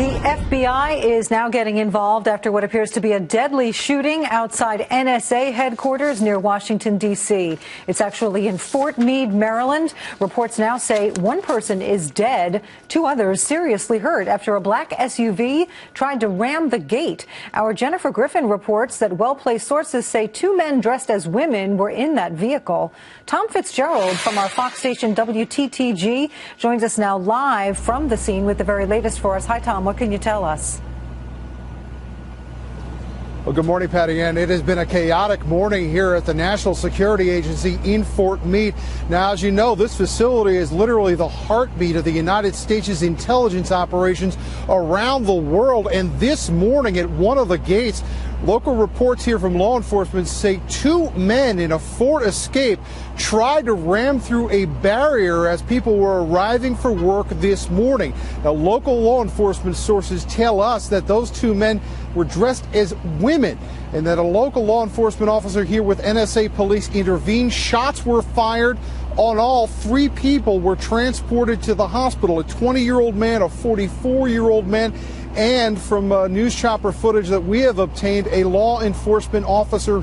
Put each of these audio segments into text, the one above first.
The FBI is now getting involved after what appears to be a deadly shooting outside NSA headquarters near Washington, D.C. It's actually in Fort Meade, Maryland. Reports now say one person is dead, two others seriously hurt after a black SUV tried to ram the gate. Our Jennifer Griffin reports that well-placed sources say two men dressed as women were in that vehicle. Tom Fitzgerald from our Fox station WTTG joins us now live from the scene with the very latest for us. Hi, Tom. What can you tell us? Well, good morning, Patty Ann. It has been a chaotic morning here at the National Security Agency in Fort Meade. Now, as you know, this facility is literally the heartbeat of the United States' intelligence operations around the world. And this morning at one of the gates, local reports here from law enforcement say two men in a Ford Escape tried to ram through a barrier as people were arriving for work this morning. Now, local law enforcement sources tell us that those two men were dressed as women and that a local law enforcement officer here with NSA police intervened. Shots were fired. On all, three people were transported to the hospital, a 20-year-old man, a 44-year-old man, and from news chopper footage that we have obtained, a law enforcement officer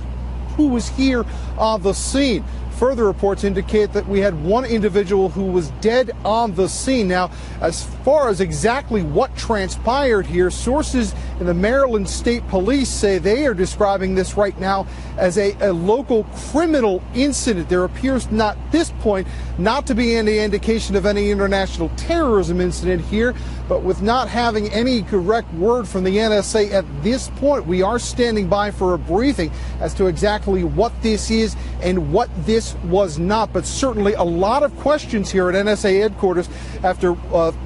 who was here on the scene. Further reports indicate that we had one individual who was dead on the scene. Now, as far as exactly what transpired here, sources in the Maryland State Police say they are describing this right now as a local criminal incident. There appears not at this point not to be any indication of any international terrorism incident here, but with not having any correct word from the NSA at this point, we are standing by for a briefing as to exactly what this is and what this was not. But certainly a lot of questions here at NSA headquarters after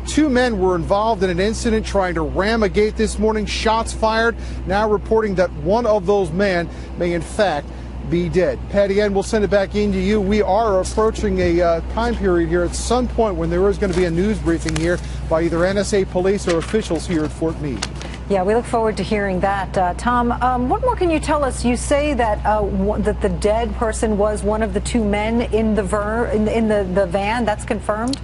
two men were involved in an incident trying to ram a gate this morning. Shots fired, now reporting that one of those men may in fact be dead. Patty Ann, we'll send it back into you. We are approaching a time period here at some point when there is going to be a news briefing here by either NSA police or officials here at Fort Meade. Yeah, we look forward to hearing that. Tom, what more can you tell us? You say that that the dead person was one of the two men in the van. That's confirmed?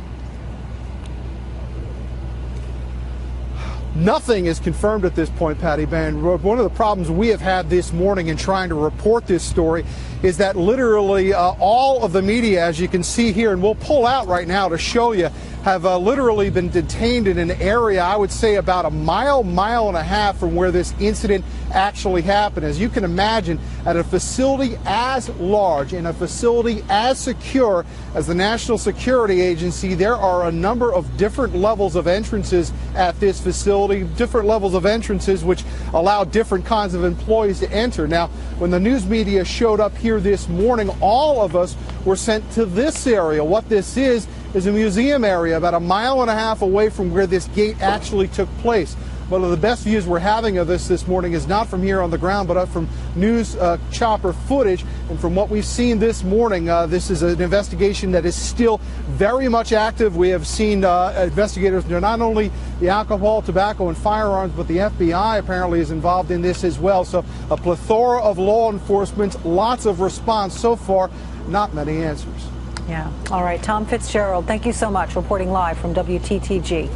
Nothing is confirmed at this point, Patty Ann. One of the problems we have had this morning in trying to report this story is that literally all of the media, as you can see here, and we'll pull out right now to show you, have literally been detained in an area, I would say about a mile and a half from where this incident actually happened. As you can imagine, at a facility as large and a facility as secure as the National Security Agency, there are a number of different levels of entrances at this facility, different levels of entrances which allow different kinds of employees to enter. Now, when the news media showed up here this morning, all of us were sent to this area. What this is a museum area about a mile and a half away from where this gate actually took place. One of the best views we're having of this morning is not from here on the ground, but from news chopper footage. And from what we've seen this morning, this is an investigation that is still very much active. We have seen investigators, not only the alcohol, tobacco, and firearms, but the FBI apparently is involved in this as well. So a plethora of law enforcement, lots of response so far, not many answers. Yeah. All right. Tom Fitzgerald, thank you so much, reporting live from WTTG.